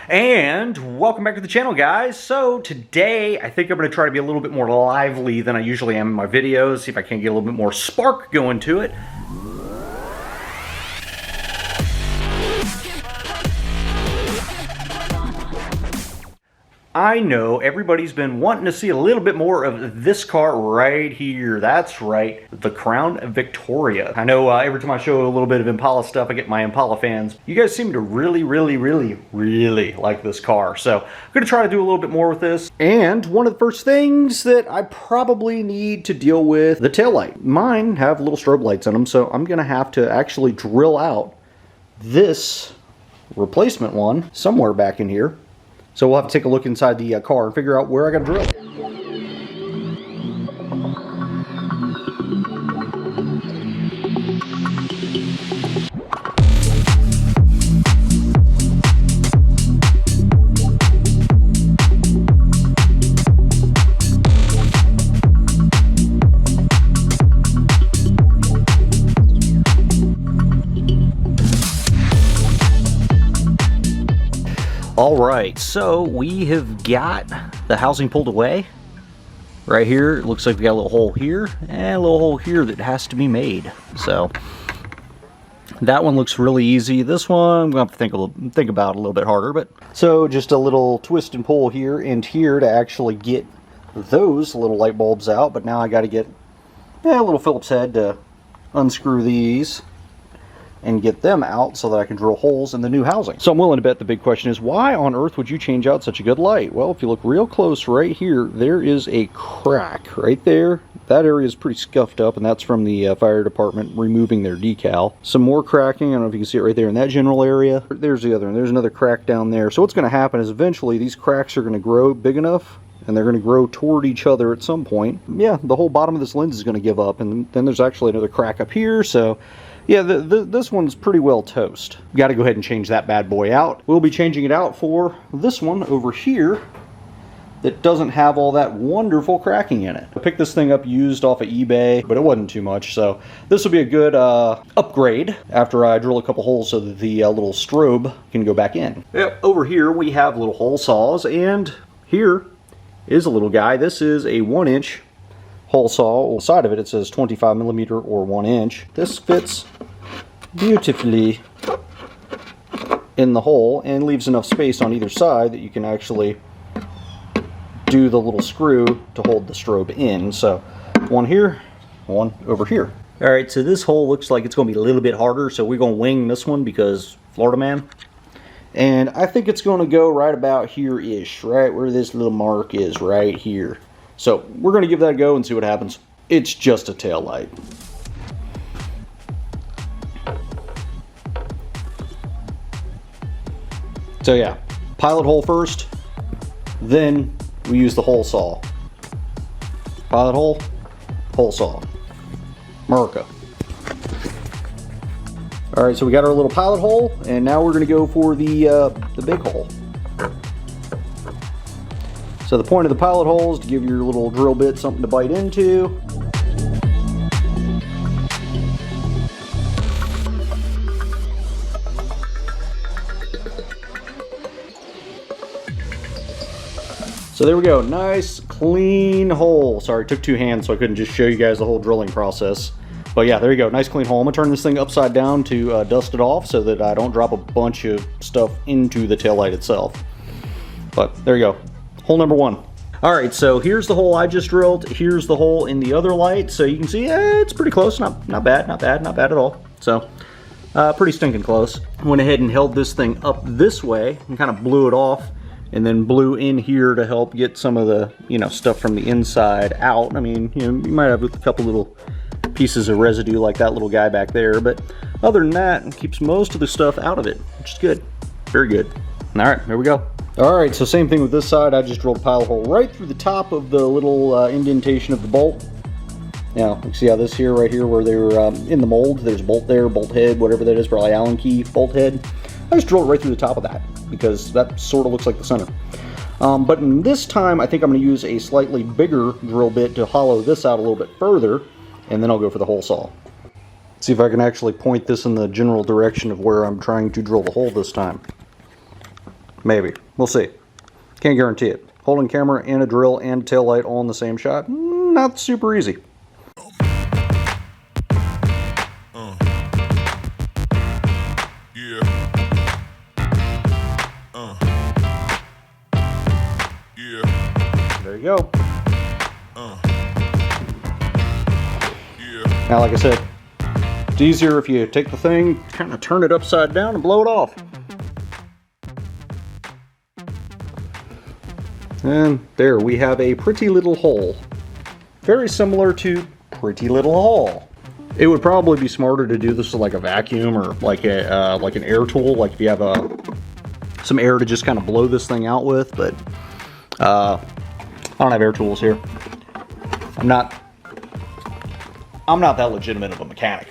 And welcome back to the channel, guys. So today I think I'm going to try to be a little bit more lively than I usually am in my videos, see if I can't get a little bit more spark going to it. I know everybody's been wanting to see a little bit more of this car right here. That's right, the Crown Victoria. I know every time I show a little bit of Impala stuff, I get my Impala fans. You guys seem to really like this car. So I'm going to try to do a little bit more with this. And one of the first things that I probably need to deal with, the taillight. Mine have little strobe lights in them, so I'm going to have to actually drill out this replacement one somewhere back in here. So we'll have to take a look inside the car and figure out where I got to drill. Alright, so we have got the housing pulled away. Right here, it looks like we got a little hole here, and a little hole here that has to be made. So, that one looks really easy. This one, I'm going to have to think about a little bit harder. But so, just a little twist and pull here and here to actually get those little light bulbs out. But now I got to get a little Phillips head to unscrew these and get them out so that I can drill holes in the new housing. So I'm willing to bet the big question is, why on earth would you change out such a good light? Well, if you look real close right here, there is a crack right there. That area is pretty scuffed up, and that's from the fire department removing their decal. Some more cracking. I don't know if you can see it right there in that general area. There's the other one. There's another crack down there. So what's going to happen is eventually these cracks are going to grow big enough, and they're going to grow toward each other at some point. Yeah, the whole bottom of this lens is going to give up, and then there's actually another crack up here. So yeah, this one's pretty well toast. Got to go ahead and change that bad boy out. We'll be changing it out for this one over here that doesn't have all that wonderful cracking in it. I picked this thing up used off of eBay, but it wasn't too much, so this will be a good upgrade after I drill a couple holes so that the little strobe can go back in. Yep, over here we have little hole saws, and here is a little guy. This is a 1-inch hole saw. On the side of it, it says 25 millimeter or 1 inch. This fits beautifully in the hole and leaves enough space on either side that you can actually do the little screw to hold the strobe in. So one here, one over here. Alright, so this hole looks like it's going to be a little bit harder, so we're going to wing this one because Florida man. And I think it's going to go right about here-ish, right where this little mark is, right here. So we're going to give that a go and see what happens. It's just a tail light. So yeah, pilot hole first, then we use the hole saw. Pilot hole, hole saw. America. Alright, so we got our little pilot hole, and now we're going to go for the big hole. So the point of the pilot hole is to give your little drill bit something to bite into. So there we go, nice clean hole. Sorry, it took 2 hands so I couldn't just show you guys the whole drilling process. But yeah, there you go, nice clean hole. I'm gonna turn this thing upside down to dust it off so that I don't drop a bunch of stuff into the taillight itself. But there you go. Hole number 1. Alright, so here's the hole I just drilled. Here's the hole in the other light. So you can see it's pretty close. Not bad at all. So, pretty stinking close. Went ahead and held this thing up this way and kind of blew it off. And then blew in here to help get some of the, stuff from the inside out. I mean, you might have a couple little pieces of residue like that little guy back there. But other than that, it keeps most of the stuff out of it, which is good. Very good. Alright, here we go. Alright, so same thing with this side. I just drilled a pilot hole right through the top of the little indentation of the bolt. Now, you can see how this here, right here, where they were in the mold, there's a bolt there, bolt head, whatever that is, probably Allen key bolt head. I just drilled it right through the top of that because that sort of looks like the center. But in this time, I think I'm going to use a slightly bigger drill bit to hollow this out a little bit further, and then I'll go for the hole saw. See if I can actually point this in the general direction of where I'm trying to drill the hole this time. Maybe. We'll see. Can't guarantee it. Holding camera and a drill and a tail light all in the same shot, not super easy. There you go. Now, like I said, it's easier if you take the thing, kind of turn it upside down and blow it off. And there we have a pretty little hole. Very similar to Pretty Little Hole. It would probably be smarter to do this with like a vacuum or like a like an air tool, like if you have some air to just kind of blow this thing out with, but I don't have air tools here. I'm not that legitimate of a mechanic.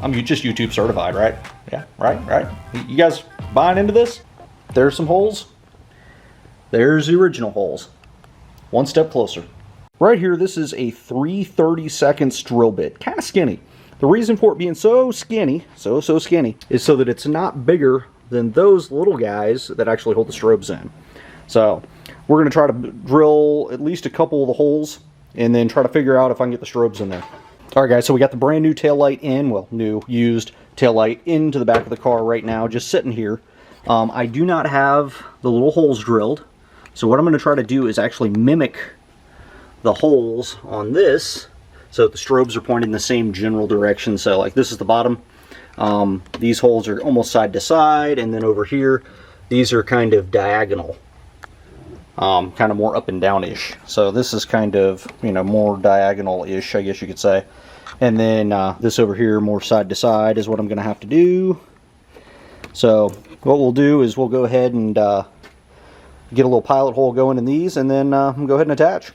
I'm just YouTube certified, right? Yeah, right. You guys buying into this? There's some holes. There's the original holes. One step closer. Right here, this is a 3/32 drill bit. Kind of skinny. The reason for it being so skinny, so skinny, is so that it's not bigger than those little guys that actually hold the strobes in. So, we're going to try to drill at least a couple of the holes and then try to figure out if I can get the strobes in there. Alright guys, so we got the brand new taillight in, well, new, used taillight into the back of the car right now, just sitting here. I do not have the little holes drilled. So what I'm going to try to do is actually mimic the holes on this so that the strobes are pointing in the same general direction. So like this is the bottom. These holes are almost side to side, and then over here these are kind of diagonal. Kind of more up and down-ish. So this is kind of, you know, more diagonal-ish, I guess you could say. And then this over here, more side to side, is what I'm going to have to do. So what we'll do is we'll go ahead and get a little pilot hole going in these, and then go ahead and attach.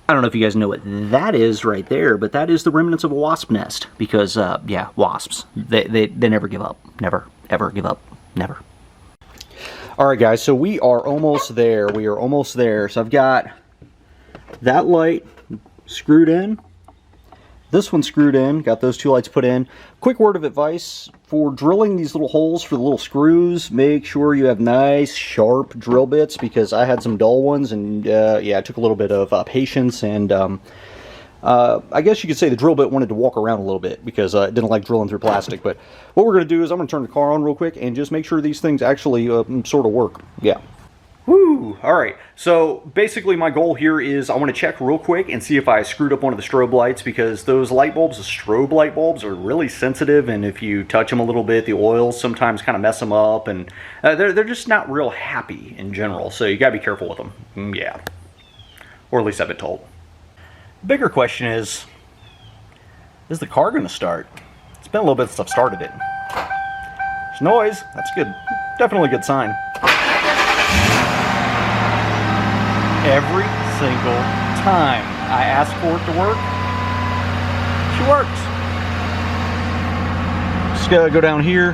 I don't know if you guys know what that is right there, but that is the remnants of a wasp nest. Because, yeah, wasps. They never give up. Never, ever give up. Never. Alright guys, so we are almost there. We are almost there. So I've got that light screwed in. This one screwed in. Got those two lights put in. Quick word of advice. For drilling these little holes for the little screws, make sure you have nice, sharp drill bits, because I had some dull ones, and yeah, it took a little bit of patience, and I guess you could say the drill bit wanted to walk around a little bit, because it didn't like drilling through plastic. But what we're going to do is I'm going to turn the car on real quick and just make sure these things actually sort of work. Yeah. Woo! Alright, so basically my goal here is I want to check real quick and see if I screwed up one of the strobe lights, because those light bulbs, the strobe light bulbs, are really sensitive, and if you touch them a little bit, the oils sometimes kind of mess them up, and they're just not real happy in general, so you gotta be careful with them. Yeah. Or at least I've been told. The bigger question is the car going to start? It's been a little bit since I've started it. There's noise. That's good. Definitely a good sign. Every single time I ask for it to work, she works. Just gotta go down here,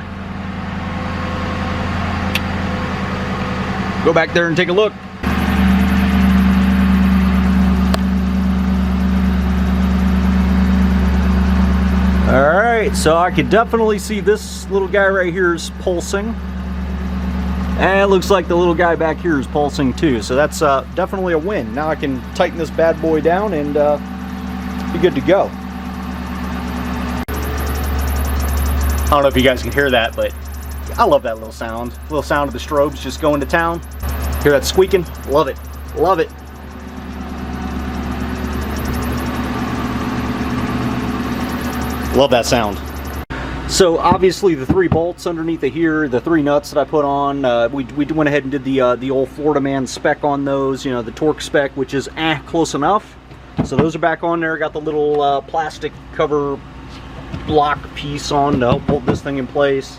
go back there and take a look. Alright, so I could definitely see this little guy right here is pulsing. And it looks like the little guy back here is pulsing too, so that's definitely a win. Now I can tighten this bad boy down and be good to go. I don't know if you guys can hear that, but I love that little sound. Little sound of the strobes just going to town. Hear that squeaking? Love it. Love it. Love that sound. So obviously the 3 bolts underneath of here, the 3 nuts that I put on, we went ahead and did the old Florida man spec on those, you know, the torque spec, which is close enough. So those are back on there. Got the little plastic cover block piece on to help hold this thing in place.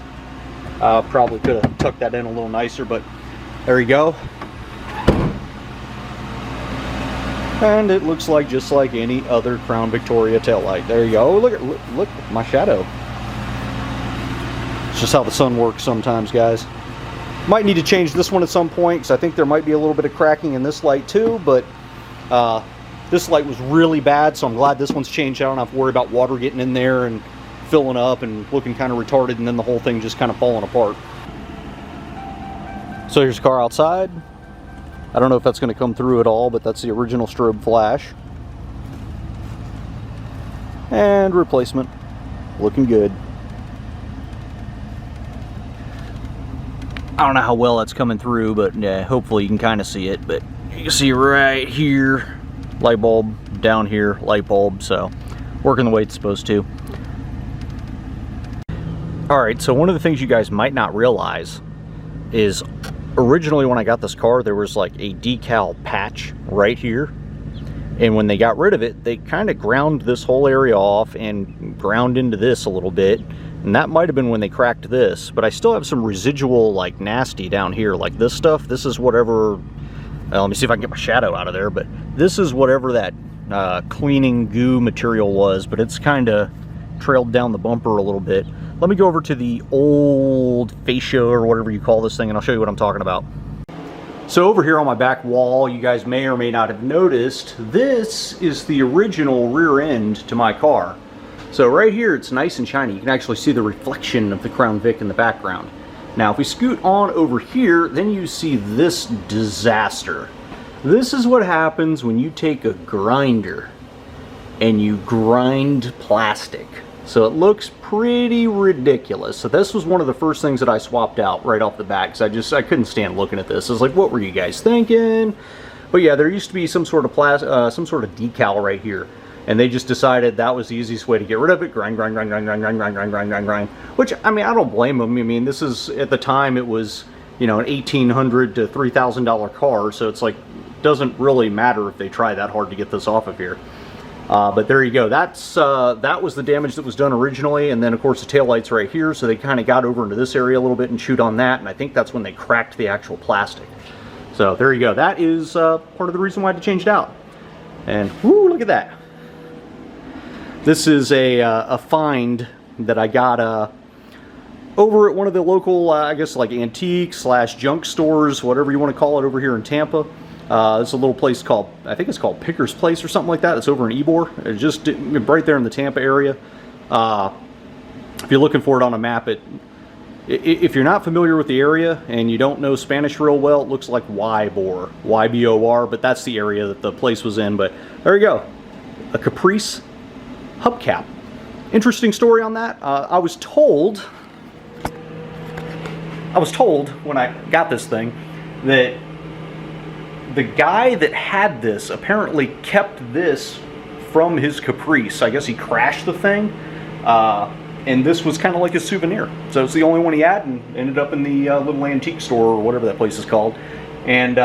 Probably could have tucked that in a little nicer, but there you go. And it looks like just like any other Crown Victoria taillight. There you go. Oh, look at my shadow. It's just how the sun works sometimes, guys. Might need to change this one at some point, because I think there might be a little bit of cracking in this light too, but this light was really bad, so I'm glad this one's changed. I don't have to worry about water getting in there and filling up and looking kind of retarded, and then the whole thing just kind of falling apart. So here's the car outside. I don't know if that's going to come through at all, but that's the original strobe flash. And replacement. Looking good. I don't know how well that's coming through, but hopefully you can kind of see it. But you can see right here, light bulb, down here, light bulb, so working the way it's supposed to. Alright, so one of the things you guys might not realize is originally when I got this car, there was like a decal patch right here. And when they got rid of it, they kind of ground this whole area off and ground into this a little bit. And that might have been when they cracked this, but I still have some residual like nasty down here, like this stuff. This is whatever, let me see if I can get my shadow out of there, but this is whatever that cleaning goo material was, but it's kind of trailed down the bumper a little bit. Let me go over to the old fascia or whatever you call this thing, and I'll show you what I'm talking about. So over here on my back wall, you guys may or may not have noticed, this is the original rear end to my car. So right here, it's nice and shiny. You can actually see the reflection of the Crown Vic in the background. Now, if we scoot on over here, then you see this disaster. This is what happens when you take a grinder and you grind plastic. So it looks pretty ridiculous. So this was one of the first things that I swapped out right off the bat, because I couldn't stand looking at this. I was like, what were you guys thinking? But yeah, there used to be some sort of decal right here. And they just decided that was the easiest way to get rid of it. Grind. Which, I mean, I don't blame them. I mean, this is, at the time, it was, you know, an $1,800 to $3,000 car. So it's like, doesn't really matter if they try that hard to get this off of here. But there you go. That was the damage that was done originally. And then, of course, the taillight's right here. So they kind of got over into this area a little bit and chewed on that. And I think that's when they cracked the actual plastic. So there you go. That is part of the reason why I had to change it out. And, whoo, look at that. This is a find that I got over at one of the local, I guess, like antique / junk stores, whatever you want to call it, over here in Tampa. It's a little place called, I think it's called Picker's Place or something like that. It's over in Ybor. It's just right there in the Tampa area. If you're looking for it on a map, if you're not familiar with the area and you don't know Spanish real well, it looks like Ybor, Y-B-O-R, but that's the area that the place was in. But there you go, a Caprice hubcap. Interesting story on that. I was told when I got this thing that the guy that had this apparently kept this from his Caprice. I guess he crashed the thing, and this was kind of like a souvenir. So it's the only one he had, and ended up in the little antique store or whatever that place is called. And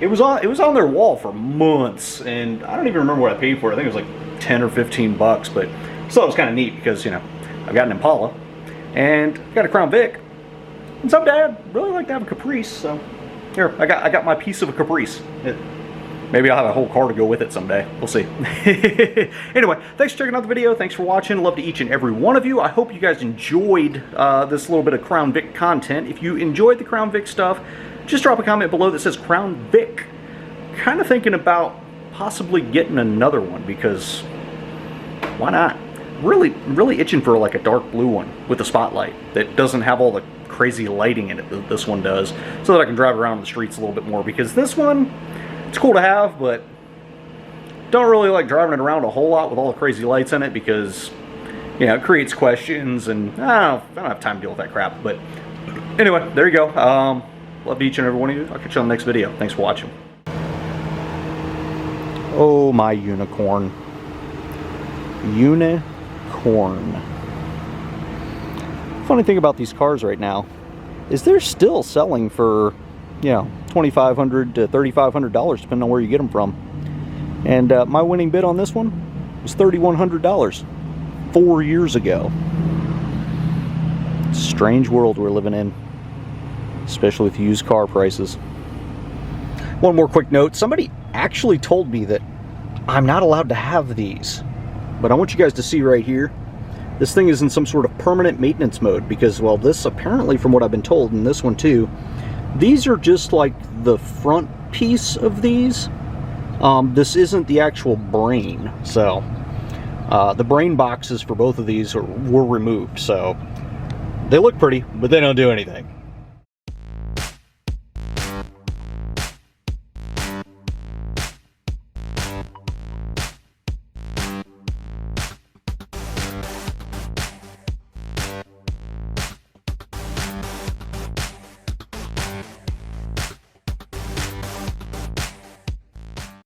it was on their wall for months, and I don't even remember what I paid for it. I think it was like 10 or 15 bucks, but still it was kind of neat because, you know, I've got an Impala and I've got a Crown Vic, and someday I'd really like to have a Caprice. So here, I got my piece of a Caprice. Maybe I'll have a whole car to go with it someday. We'll see. Anyway, thanks for checking out the video. Thanks for watching. Love to each and every one of you. I hope you guys enjoyed this little bit of Crown Vic content. If you enjoyed the Crown Vic stuff, just drop a comment below that says Crown Vic. Kind of thinking about possibly getting another one, because why not? Really itching for like a dark blue one with a spotlight that doesn't have all the crazy lighting in it that this one does, so that I can drive around the streets a little bit more, because this one, it's cool to have, but don't really like driving it around a whole lot with all the crazy lights in it, because, you know, it creates questions, and I don't have time to deal with that crap. But anyway, there you go. Love each and every one of you. I'll catch you on the next video. Thanks for watching. Oh, my unicorn. Unicorn. Funny thing about these cars right now is they're still selling for, you know, $2,500 to $3,500 depending on where you get them from. And my winning bid on this one was $3,100 4 years ago. Strange world we're living in, especially with used car prices. One more quick note. Somebody actually told me that I'm not allowed to have these, but I want you guys to see right here, this thing is in some sort of permanent maintenance mode, because, well, this apparently, from what I've been told, and this one too, these are just like the front piece of these. This isn't the actual brain. So the brain boxes for both of these were removed, so they look pretty, but they don't do anything.